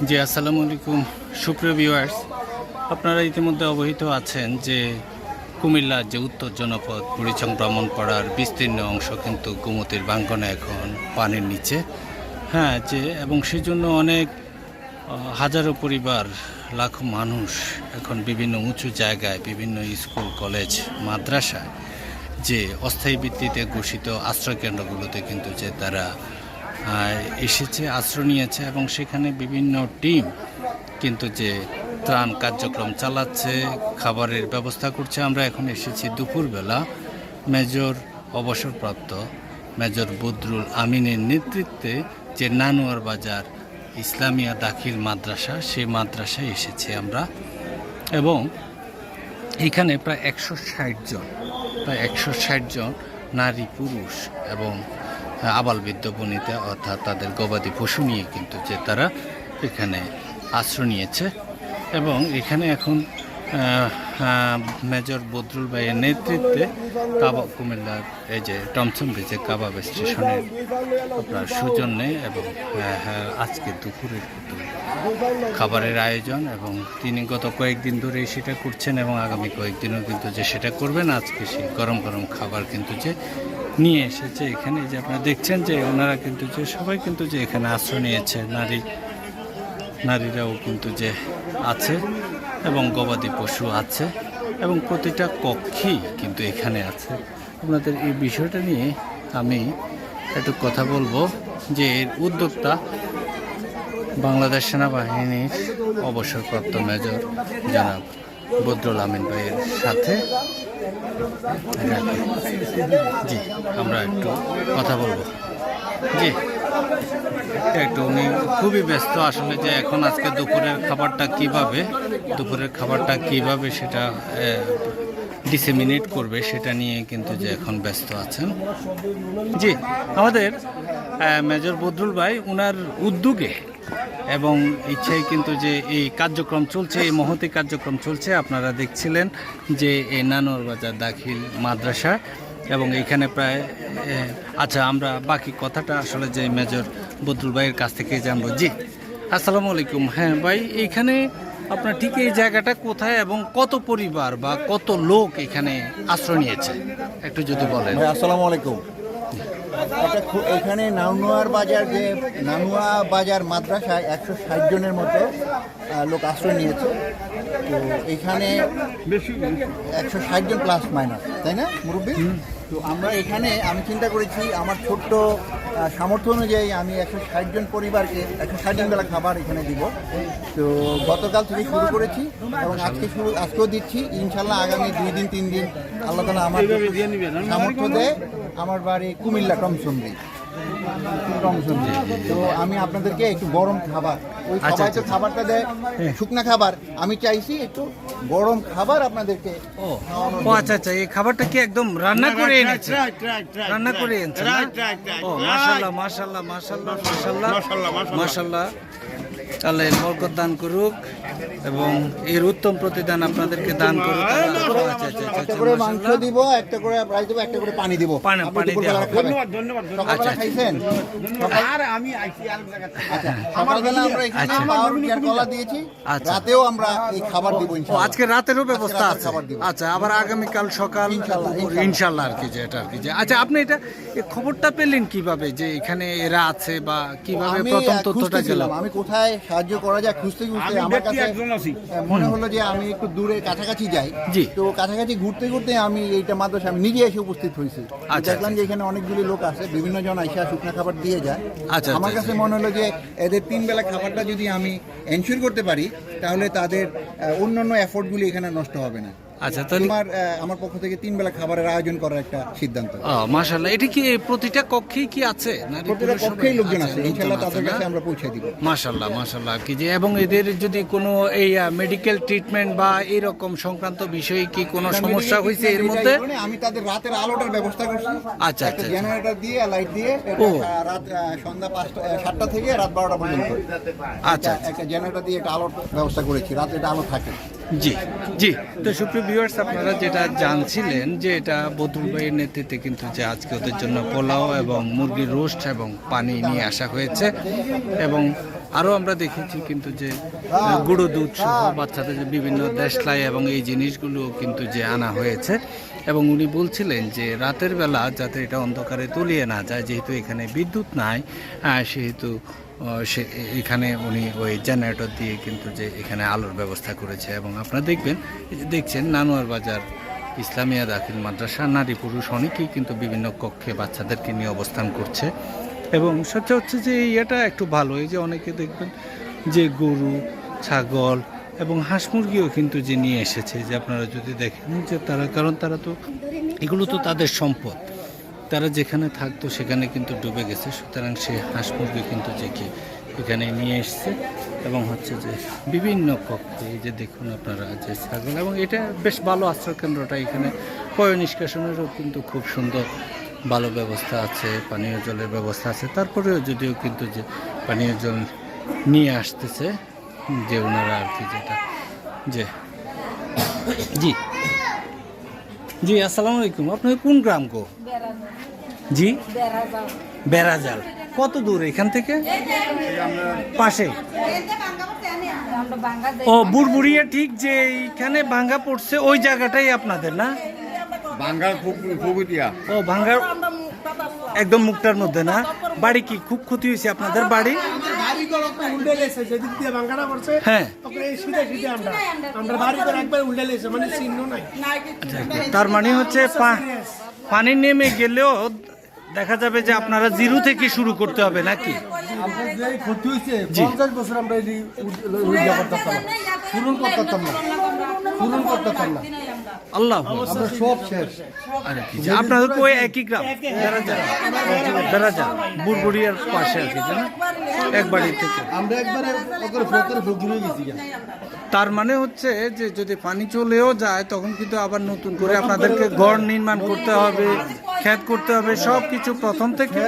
জি, আসসালামু আলাইকুম সুপ্রিয় ভিউয়ার্স। আপনারা ইতিমধ্যে অবহিত আছেন যে কুমিল্লার যে উত্তর জনপদ বুড়িচং ব্রাহ্মণপাড়ার বিস্তীর্ণ অংশ কিন্তু গোমতীর বাঙ্গনে এখন পানির নিচে। হ্যাঁ, যে এবং সেজন্য অনেক হাজারো পরিবার, লাখো মানুষ এখন বিভিন্ন উঁচু জায়গায়, বিভিন্ন স্কুল, কলেজ, মাদ্রাসায় যে অস্থায়ী ভিত্তিতে ঘোষিত আশ্রয়কেন্দ্রগুলোতে কিন্তু যে তারা এসেছে, আশ্রয় নিয়েছে এবং সেখানে বিভিন্ন টিম কিন্তু যে ত্রাণ কার্যক্রম চালাচ্ছে, খাবারের ব্যবস্থা করছে। আমরা এখন এসেছি দুপুরবেলা মেজর অবসরপ্রাপ্ত মেজর বদরুল আমিনের নেতৃত্বে যে নানুয়ার বাজার ইসলামিয়া দাখিল মাদ্রাসা, সেই মাদ্রাসায় এসেছি আমরা। এবং এখানে প্রায় 160 জন নারী, পুরুষ এবং আবাল বৃদ্ধ বনিতা, অর্থাৎ তাদের গবাদি পশু নিয়ে কিন্তু যে তারা এখানে আশ্রয় নিয়েছে। এবং এখানে এখন মেজর বদরুল ভাইয়ের নেতৃত্বে কুমিল্লার এই যে টমসন ব্রিজে কাবাব স্টেশনের আপনার সৌজন্যে এবং আজকে দুপুরের খাবারের আয়োজন, এবং তিনি গত কয়েকদিন ধরে সেটা করছেন এবং আগামী কয়েকদিনও কিন্তু যে সেটা করবেন। আজকে সেই গরম গরম খাবার কিন্তু যে নিয়ে এসেছে এখানে। যে আপনারা দেখছেন যে ওনারা কিন্তু যে সবাই কিন্তু যে এখানে আশ্রয় নিয়েছে, নারীরাও কিন্তু যে আছে এবং গবাদি পশু আছে এবং প্রতিটা কক্ষেই কিন্তু এখানে আছে। আপনাদের এই বিষয়টা নিয়ে আমি একটু কথা বলবো যে এর উদ্যোক্তা বাংলাদেশ সেনাবাহিনীর অবসরপ্রাপ্ত মেজর জনাব বদরুল আমিন ভাইয়ের সাথে। জি, আমরা একটু কথা বলবো। জি, একটু উনি খুবই ব্যস্ত আসলে, যে এখন আজকে দুপুরের খাবারটা কিভাবে সেটা ডিসেমিনেট করবে সেটা নিয়ে কিন্তু যে এখন ব্যস্ত আছেন। জি, আমাদের মেজর বদরুল ভাই উনার উদ্যোগে এবং ইচ্ছায় কিন্তু যে এই কার্যক্রম চলছে, এই মহতী কার্যক্রম চলছে। আপনারা দেখছিলেন যে এই নানুয়ার বাজার দাখিল মাদ্রাসা এবং এইখানে প্রায় আচ্ছা, আমরা বাকি কথাটা আসলে যে মেজর বদরুল ভাইয়ের কাছ থেকে জানবো। জি, আসসালামু আলাইকুম। হ্যাঁ ভাই, এইখানে আপনার ঠিক এই জায়গাটা কোথায় এবং কত পরিবার বা কত লোক এখানে আশ্রয় নিয়েছে একটু যদি বলেন। আসসালামু আলাইকুম। এখানে নানুয়ার বাজার মাদ্রাসায় 160 জনের মতো লোক আশ্রয় নিয়েছে। তো এখানে 160 জন প্লাস মাইনাস, তাই না মুরব্বী? তো আমরা এখানে আমি চিন্তা করেছি আমার ছোট্ট সামর্থ্য অনুযায়ী আমি 160 জন পরিবারকে 160 জন বেলা খাবার এখানে দিব। তো গতকাল থেকে শুরু করেছি এবং আজকেও দিচ্ছি। ইনশাল্লাহ আগামী 2 দিন 3 দিন আল্লাহ তাআলা আমার সামর্থ্য দেয়। আমার বাড়ি কুমিল্লা টমসন ব্রিজ। তো আমি আপনাদেরকে একটু গরম খাবার, ওই সবাই তো খাবারটা দেয় শুকনা খাবার, আমি চাইছি একটু গরম খাবার আপনাদেরকে। ও আচ্ছা, এই খাবারটা কি একদম রান্না করে এনেছে? রান্না করে এনেছে। ও মাশাআল্লাহ। আল্লাহ বরকত দান করুক এবং এর উত্তম প্রতিদান আপনাদেরকে দান করুক। একটা করে মাংস দিব, একটা করে রাইস দিব, একটা করে পানি দিব। পানি ধন্যবাদ। আচ্ছা, খাইছেন? আর আমি আইছি আলাদা জায়গা। আচ্ছা, সকালবেলা আমরা এখানে পাউরুটি আর কলা দিয়েছি। রাতেও আমরা এই খাবার দিব ইনশাআল্লাহ। আজকে রাতেরও ব্যবস্থা আছে। আচ্ছা, আবার আগামী কাল সকাল ইনশাআল্লাহ আর কি যে এটা আর কি যে। আচ্ছা, আপনি এটা এই খবরটা পেলেন কিভাবে যে এখানে এরা আছে বা কিভাবে প্রথম তথ্যটা গেলাম? আমি কোথায় সাহায্য করা যায় খুঁজতে আমার কাছে মনে হলো যে আমি একটু দূরে কাছাকাছি যাই। তো কাছাকাছি ঘুরতে আমি এইটা মাদ্রাসা আমি নিজে এসে উপস্থিত হয়েছি। দেখলাম যে এখানে অনেকগুলি লোক আছে, বিভিন্ন জন আইসা শুকনো খাবার দিয়ে যায়। আমার কাছে মনে হলো যে এদের 3 বেলা খাবারটা যদি আমি এনশিওর করতে পারি তাহলে তাদের অন্যান্য এফোর্টগুলি এখানে নষ্ট হবে না। আচ্ছা, তাহলে আমার পক্ষ থেকে 3 বেলা খাবারের আয়োজন করার একটা সিদ্ধান্ত। মাশাআল্লাহ। এটা কি প্রতিটা কক্ষেই কি আছে? প্রতিটা কক্ষেই লোকজন আছে, ইনশাআল্লাহ তাদের কাছে আমরা পৌঁছে দিব। মাশাআল্লাহ কি যে। এবং এদের যদি কোনো এই মেডিকেল ট্রিটমেন্ট বা এরকম সংক্রান্ত বিষয়ে কি কোনো সমস্যা হয়েছে এর মধ্যে? আমি তাদের রাতের আলোটার ব্যবস্থা করছি। আচ্ছা, জেনারেটর দিয়ে লাইট দিয়ে রাত সন্ধ্যা 7টা থেকে রাত 12টা পর্যন্ত। আচ্ছা, একটা জেনারেটর দিয়ে একটা আলোর ব্যবস্থা করেছি, রাতে এটা আলো থাকে। জি জি। তো সুপ্রিয় ভিউয়ার্স, আপনারা যেটা জানছিলেন যে এটা বদরুল ভাইয়ের নেতৃত্বে কিন্তু যে আজকে ওদের জন্য পোলাও এবং মুরগির রোস্ট এবং পানি নিয়ে আসা হয়েছে, এবং আরও আমরা দেখেছি কিন্তু যে গুঁড়ো দুধ সহ বাচ্চাদের যে বিভিন্ন দেশলাই এবং এই জিনিসগুলো কিন্তু যে আনা হয়েছে। এবং উনি বলছিলেন যে রাতের বেলা যাতে এটা অন্ধকারে তলিয়ে না যায়, যেহেতু এখানে বিদ্যুৎ নাই, সেহেতু সে এখানে উনি ওই জেনারেটর দিয়ে কিন্তু যে এখানে আলোর ব্যবস্থা করেছে। এবং আপনারা দেখবেন, এই যে দেখছেন নানুয়ার বাজার ইসলামিয়া দাখিল মাদ্রাসা নারী পুরুষ অনেকেই কিন্তু বিভিন্ন কক্ষে বাচ্চাদেরকে নিয়ে অবস্থান করছে। এবং সত্যি হচ্ছে যে এটা একটু ভালো, এই যে অনেকে দেখবেন যে গরু, ছাগল এবং হাঁস মুরগিও কিন্তু যে নিয়ে এসেছে, যে আপনারা যদি দেখেন যে তারা, কারণ তারা তো এগুলো তো তাদের সম্পদ, তারা যেখানে থাকতো সেখানে কিন্তু ডুবে গেছে, সুতরাং সে হাঁস মুরগি কিন্তু যে কি এখানে নিয়ে এসছে। এবং হচ্ছে যে বিভিন্ন কক্ষে এই যে দেখুন আপনারা যে ছাগল, এবং এটা বেশ ভালো আশ্রয় কেন্দ্রটা, এখানে পয় নিষ্কাশনেরও কিন্তু খুব সুন্দর ভালো ব্যবস্থা আছে, পানীয় জলের ব্যবস্থা আছে। তারপরেও যদিও কিন্তু যে পানীয় জল নিয়ে আসতেছে যে ওনারা আর কি, যেটা যে জি জি। আসসালামু আলাইকুম, আপনি কোন গ্রাম গো? জি, বেড়াজাল। কত দূর এখান থেকে? পাশে। ও বুড়বুড়িয়া, ঠিক যে এইখানে ভাঙ্গা পড়ছে ওই জায়গাটাই আপনাদের না? ও ভাঙ্গার একদম মুখটার মধ্যে না? বাড়ি কি খুব ক্ষতি হয়েছে আপনাদের বাড়ি? হ্যাঁ, তার মানে হচ্ছে পানি নেমে গেলেও দেখা যাবে যে আপনারা জিরো থেকে শুরু করতে হবে নাকি? ক্ষতি হয়েছে 50 বছর আমরা পূরণ করতাম না। আল্লাহ, আমরা সব শেষ। আপনাদের তো ওই একই গ্রাম, বেড়াজাল বুড়বুড়িয়ার পাশে আর কি, না? এক বাড়ি থেকে আমরা একবারে ফকির হয়ে গেছি। তার মানে হচ্ছে যে যদি পানি চলেও যায় তখন কিন্তু আবার নতুন করে আপনাদেরকে ঘর নির্মাণ করতে হবে, ক্ষেত করতে হবে, সব কিছু প্রথম থেকে।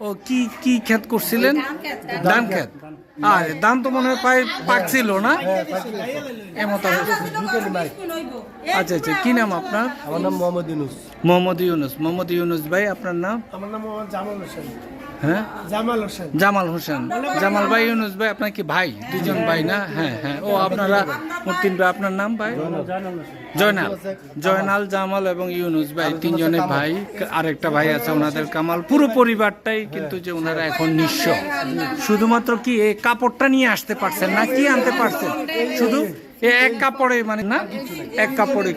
ও কি কি ক্ষেত করছিলেন? ধান ক্ষেত। আর ধান তো মনে হয় পাকছিল না? এমত আচ্ছা আচ্ছা। কি নাম আপনার? আমার নাম মোহাম্মদ ইউনুস। মোহাম্মদ ইউনুস। মোহাম্মদ ইউনুস ভাই, আপনার নাম? আমার নাম মোহাম্মদ জামাল হোসেন। হ্যাঁ, জামাল হোসেন। জামাল হোসেন। জামাল ভাই, ইউনুস ভাই, আপনার কি ভাই? দুজন ভাই না? হ্যাঁ হ্যাঁ। ও আপনারা তিন ভাই। আপনার নাম ভাই? জয়নাল। জয়নাল, জামাল এবং ইউনুস ভাই তিনজনে ভাই। আরেকটা ভাই আছে ওনাদের কামাল। পুরো পরিবারটাই কিন্তু যে ওনারা এখন নিঃস্ব। শুধুমাত্র কি এই কাপড়টা নিয়ে আসতে পারছেন না? কি আনতে পারছেন? শুধু এক কাপড়ে, মানে না এক কাপড়ে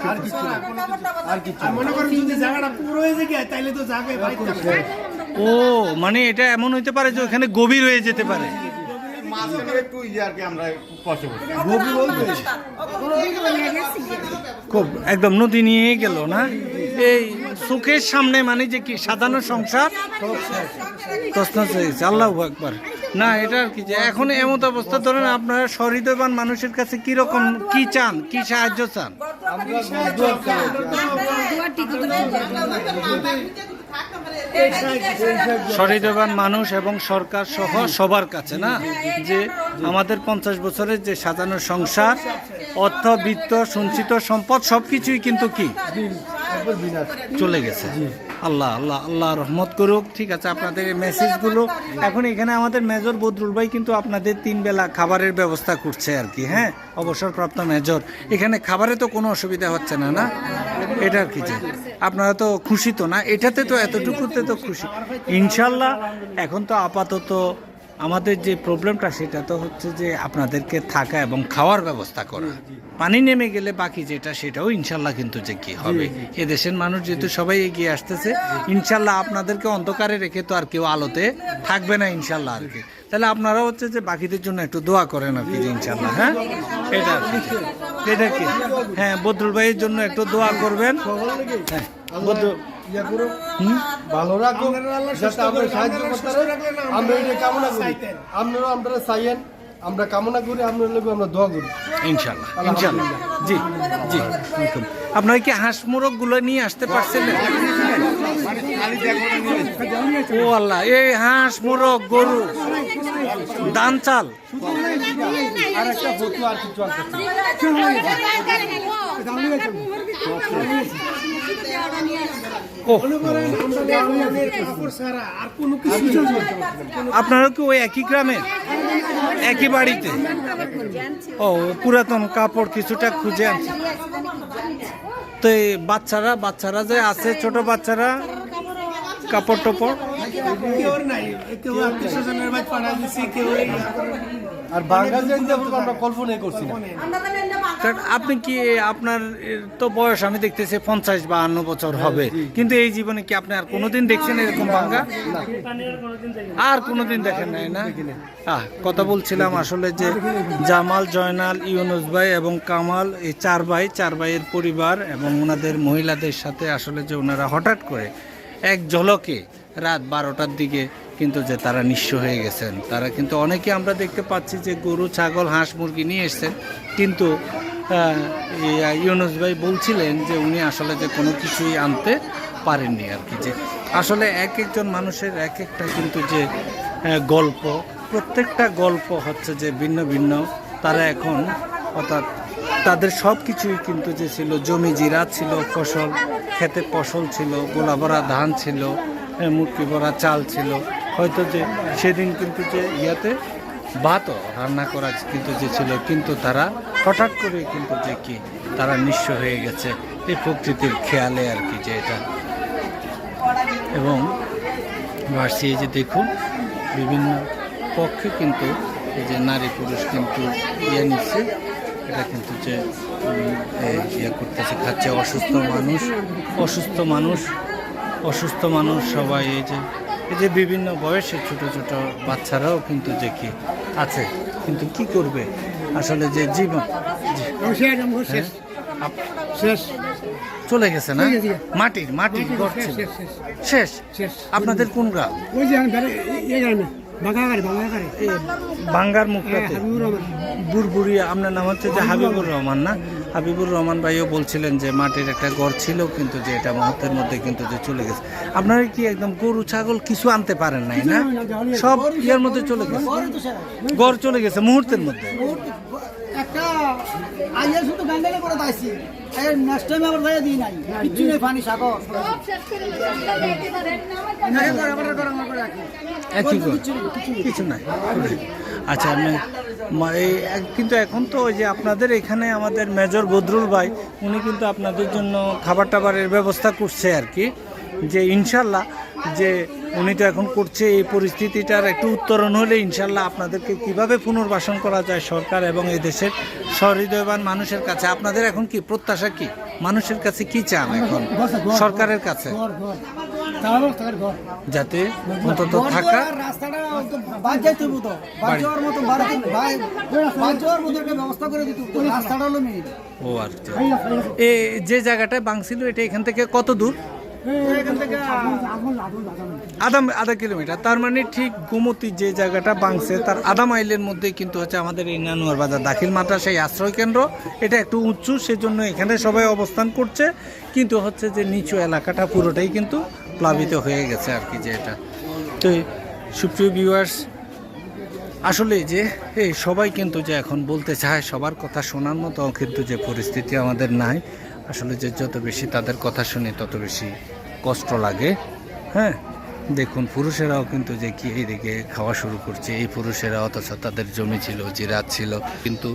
আর কিছু মনে করেন যদি জায়গাটা পুরো হয়ে যায় তাইলে তো জায়গায় ভাই করতে। ও মানে এটা এমন হইতে পারে যে ওখানে গভীর হয়ে যেতে পারে। খুব একদম নদী নিয়ে গেল না? এই চোখের সামনে, মানে যে কি সাজানো সংসার তছনছ হয়ে গেছে। আল্লাহু আকবার। না এটা আর কি, যে এখন এমন অবস্থা, ধরেন আপনারা সহৃদয়বান মানুষের কাছে কি রকম কি চান, কি সাহায্য চান? সহৃদয়বান মানুষ এবং সরকার সহ সবার কাছে, না যে আমাদের 50 বছরের যে সাজানো সংসার, অর্থ বিত্ত সঞ্চিত সম্পদ সবকিছুই কিন্তু কি চলে গেছে। আল্লাহ আল্লাহ আল্লাহ রহমত করুক। ঠিক আছে, আপনাদের এই মেসেজগুলো এখন এখানে আমাদের মেজর বদরুল ভাই কিন্তু আপনাদের 3 বেলা খাবারের ব্যবস্থা করছে আর কি। হ্যাঁ, অবসরপ্রাপ্ত মেজর। এখানে খাবারে তো কোনো অসুবিধা হচ্ছে না? না, এটা আর কি, যে আপনারা তো খুশি তো না? এটাতে তো এতটুকুতে তো খুশি ইনশাল্লাহ। এখন তো আপাতত আমাদের যে প্রবলেমটা সেটা তো হচ্ছে যে আপনাদেরকে থাকা এবং খাওয়ার ব্যবস্থা করা। পানি নেমে গেলে বাকি যেটা সেটাও ইনশাল্লাহ কিন্তু যে কি হবে। এদেশের মানুষ যেহেতু সবাই এগিয়ে আসতেছে, ইনশাল্লাহ আপনাদেরকে অন্ধকারে রেখে তো আর কেউ আলোতে থাকবে না ইনশাল্লাহ আর কি। তাহলে আপনারা হচ্ছে যে বাকিদের জন্য একটু দোয়া করেন আর কি, যে ইনশাল্লাহ। হ্যাঁ, এটা আর কি, এটা কি। হ্যাঁ, বদরুল ভাইয়ের জন্য একটু দোয়া করবেন। হ্যাঁ, বদরুল ভালো রাখুন, যাতে আমরা সাহায্য করতে পারি। আমরা এটা কামনা করি, আপনারা চাইয়েন, আমরা কামনা করি, আপনার লোক আমরা দোয়া করি ইনশাল্লাহ ইনশাল্লাহ। জি জি। আপনারা কি হাঁস মোরগ গুলো নিয়ে আসতে পারছেন? ও আল্লাহ, এই হাঁস মোরগ গরু ধান চাল আর একটা ফটো আর কিছু আনতেছি। আপনারা কি ওই একই গ্রামে একই বাড়িতে? ও পুরাতন কাপড় কিছুটা খুঁজে আনছে। তো এই বাচ্চারা যে আছে ছোট বাচ্চারা কাপড় টাপড় আর বাঙ্গাল জানতে আমরা কল্পনাই করছি না। কারণ আপনি কি আপনার তো বয়স আমি দেখতেছি 50-52 বছর হবে, কিন্তু এই জীবনে কি আপনি আর কোনোদিন দেখছেন এরকম ভাঙ্গা? আর কোনোদিন দেখেন নাই না? কথা বলছিলাম আসলে যে জামাল, জয়নাল, ইউনুস ভাই এবং কামাল, এই চার ভাইয়ের পরিবার এবং ওনাদের মহিলাদের সাথে আসলে যে ওনারা হঠাৎ করে এক ঝলকে রাত 12টার দিকে কিন্তু যে তারা নিঃস্ব হয়ে গেছেন। তারা কিন্তু অনেকে আমরা দেখতে পাচ্ছি যে গরু, ছাগল, হাঁস, মুরগি নিয়ে এসছেন, কিন্তু ইউনুস ভাই বলছিলেন যে উনি আসলে যে কোনো কিছুই আনতে পারেননি আর কি। যে আসলে এক একজন মানুষের এক একটা কিন্তু যে গল্প, প্রত্যেকটা গল্প হচ্ছে যে ভিন্ন ভিন্ন। তারা এখন অর্থাৎ তাদের সব কিছুই কিন্তু যে ছিল, জমি জিরাত ছিল, ফসল খেতে ফসল ছিল, গোলা ভরা ধান ছিল, মুটকি ভরা চাল ছিল, হয়তো যে সেদিন কিন্তু যে ইয়াতে ভাতও রান্না করা কিন্তু যে ছিল, কিন্তু তারা হঠাৎ করে কিন্তু যে কি তারা নিঃস্ব হয়ে গেছে এই প্রকৃতির খেয়ালে আর কি যে এটা। এবং ভার্সি এই যে দেখুন বিভিন্ন পক্ষে কিন্তু এই যে নারী পুরুষ কিন্তু ইয়ে নিচ্ছে, এটা কিন্তু যে ইয়ে করতেছে, খাচ্ছে। অসুস্থ মানুষ সবাই এই যে বিভিন্ন বয়সে ছোট ছোট বাচ্চারাও কিন্তু যে কি আছে, কিন্তু কি করবে আসলে যে জীবন শেষ চলে গেছে না? মাটির ঘর ছিল শেষ। আপনাদের কোন গ্রাম? বাঙ্গার মুখটাতে বুড়বুড়িয়া। আপনার নাম হচ্ছে যে হাবিবুর রহমান না? হাবিবুর রহমান ভাইও বলছিলেন যে মাটির একটা ঘর ছিল, কিন্তু যে এটা মুহূর্তের মধ্যে কিন্তু যে চলে গেছে। আপনারা কি একদম গরু ছাগল কিছু আনতে পারেন নাই না? সব ইয়ার মধ্যে চলে গেছে, ঘর চলে গেছে মুহূর্তের মধ্যে। একটা আইয়া শুধু গাঙ্গালে করে দাইছি, এই নেক্সট টাইম আবার ভাইয়া দিই নাই, কিছু নেই, পানি সাগর কিছু নাই। আচ্ছা, আমি কিন্তু এখন তো ওই যে আপনাদের এখানে আমাদের মেজর বদরুল ভাই, উনি কিন্তু আপনাদের জন্য খাবার টাবারের ব্যবস্থা করছে আর কি, যে ইনশাল্লাহ যে উনি তো এখন করছে। এই পরিস্থিতিটার একটু উত্তরণ হলে ইনশাল্লাহ আপনাদেরকে কিভাবে পুনর্বাসন করা যায় সরকার এবং এই দেশের সহৃদয়বান মানুষের কাছে আপনাদের এখন কি প্রত্যাশা, কি মানুষের কাছে কি চান এখন সরকারের কাছে? যাতে অন্তত থাকা ও আর যে জায়গাটায় ভাঙছিল এটা এখান থেকে কত দূর? আধা কিলোমিটার। তার মানে ঠিক গোমতী যে জায়গাটা ভাঙছে তার আধা মাইলের মধ্যে কিন্তু হচ্ছে আমাদের এই নানুয়ার বাজার দাখিল মাদ্রাসা এই আশ্রয় কেন্দ্র। এটা একটু উঁচু, সেজন্য এখানে সবাই অবস্থান করছে, কিন্তু হচ্ছে যে নিচু এলাকাটা পুরোটাই কিন্তু প্লাবিত হয়ে গেছে আর কি যে এটা। তো সুপ্রিয় ভিউয়ার্স, আসলে যে এই সবাই কিন্তু যে এখন বলতে চায়, সবার কথা শোনার মতো কিন্তু যে পরিস্থিতি আমাদের নাই। আসলে যে যত বেশি তাদের কথা শুনি তত বেশি কষ্ট লাগে। হ্যাঁ, দেখুন পুরুষেরাও কিন্তু যে কি এইদিকে খাওয়া শুরু করছে, এই পুরুষেরা, অথচ তাদের জমি ছিল, জিরাত ছিল, কিন্তু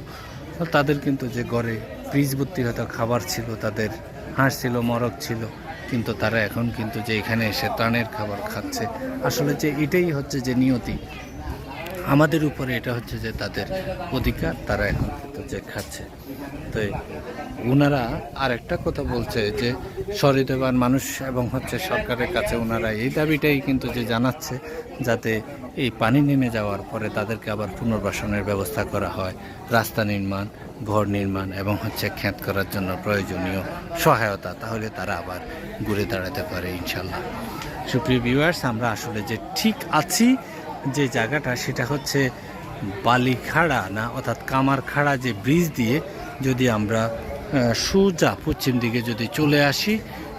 তাদের কিন্তু যে ঘরে ফ্রিজ ভর্তি হয়তো খাবার ছিল, তাদের হাঁস ছিল, মরগ ছিল, কিন্তু তারা এখন কিন্তু যে এখানে এসে ত্রাণের খাবার খাচ্ছে। আসলে যে এটাই হচ্ছে যে নিয়তি আমাদের উপরে, এটা হচ্ছে যে তাদের অধিকার, তারা এখন কিন্তু যে খাচ্ছে। তো ওনারা আর একটা কথা বলছে যে সহৃদয়বান মানুষ এবং হচ্ছে সরকারের কাছে ওনারা এই দাবিটাই কিন্তু যে জানাচ্ছে, যাতে এই পানি নেমে যাওয়ার পরে তাদেরকে আবার পুনর্বাসনের ব্যবস্থা করা হয়, রাস্তা নির্মাণ, ঘর নির্মাণ এবং হচ্ছে ক্ষেত করার জন্য প্রয়োজনীয় সহায়তা, তাহলে তারা আবার ঘুরে দাঁড়াতে পারে ইনশাল্লাহ। সুপ্রিয় ভিউয়ার্স, আমরা আসলে যে ঠিক আছি যে জায়গাটা, সেটা হচ্ছে বালিখাড়া না, অর্থাৎ কামারখাড়া যে ব্রিজ দিয়ে যদি আমরা সোজা পশ্চিম দিকে যদি চলে আসি,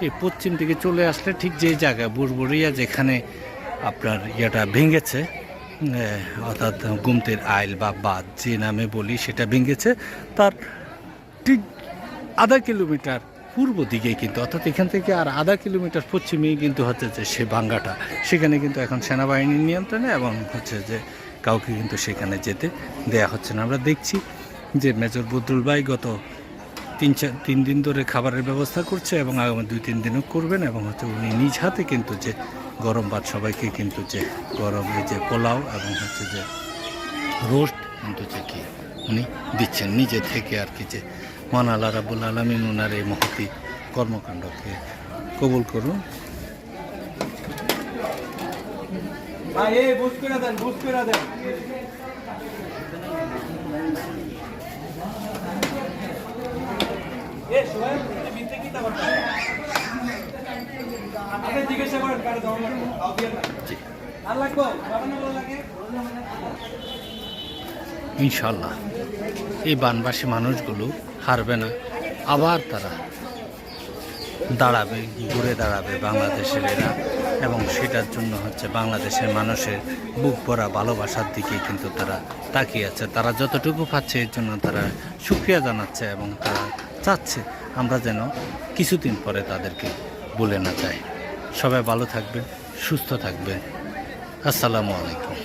এই পশ্চিম দিকে চলে আসলে ঠিক যে জায়গায় বুড়বুড়িয়া যেখানে আপনার ইয়েটা ভেঙেছে, অর্থাৎ গুমতির আইল বা বাঁধ যে নামে বলি সেটা ভেঙেছে, তার ঠিক আধা কিলোমিটার পূর্ব দিকে কিন্তু, অর্থাৎ এখান থেকে আর আধা কিলোমিটার পশ্চিমেই কিন্তু হচ্ছে যে সে ভাঙ্গাটা, সেখানে কিন্তু এখন সেনাবাহিনীর নিয়ন্ত্রণে এবং হচ্ছে যে কাউকে কিন্তু সেখানে যেতে দেয়া হচ্ছে না। আমরা দেখছি যে মেজর বদরুল ভাই গত 3 দিন ধরে খাবারের ব্যবস্থা করছে এবং আগামী 2-3 দিনও করবেন, এবং হচ্ছে উনি নিজ হাতে কিন্তু যে গরম ভাত সবাইকে কিন্তু যে গরমে যে পোলাও এবং হচ্ছে যে রোস্ট কিন্তু যে কি উনি দিচ্ছেন নিজে থেকে আর কি। যে মহান আল্লাহ রাব্বুল আলামিন ওনার এই মহতি কর্মকাণ্ডকে কবুল করুন। ইনশাল্লাহ এই বানবাসী মানুষগুলো হারবে না, আবার তারা দাঁড়াবে, ঘুরে দাঁড়াবে বাংলাদেশের এরা, এবং সেটার জন্য হচ্ছে বাংলাদেশের মানুষের বুক ভরা ভালোবাসার দিকে কিন্তু তারা তাকিয়ে আছে। তারা যতটুকু পাচ্ছে এর জন্য তারা শুকরিয়া জানাচ্ছে এবং তারা চাচ্ছে আমরা যেন কিছুদিন পরে তাদেরকে ভুলে না যাই। সবাই ভালো থাকবেন, সুস্থ থাকবেন। আসসালামু আলাইকুম।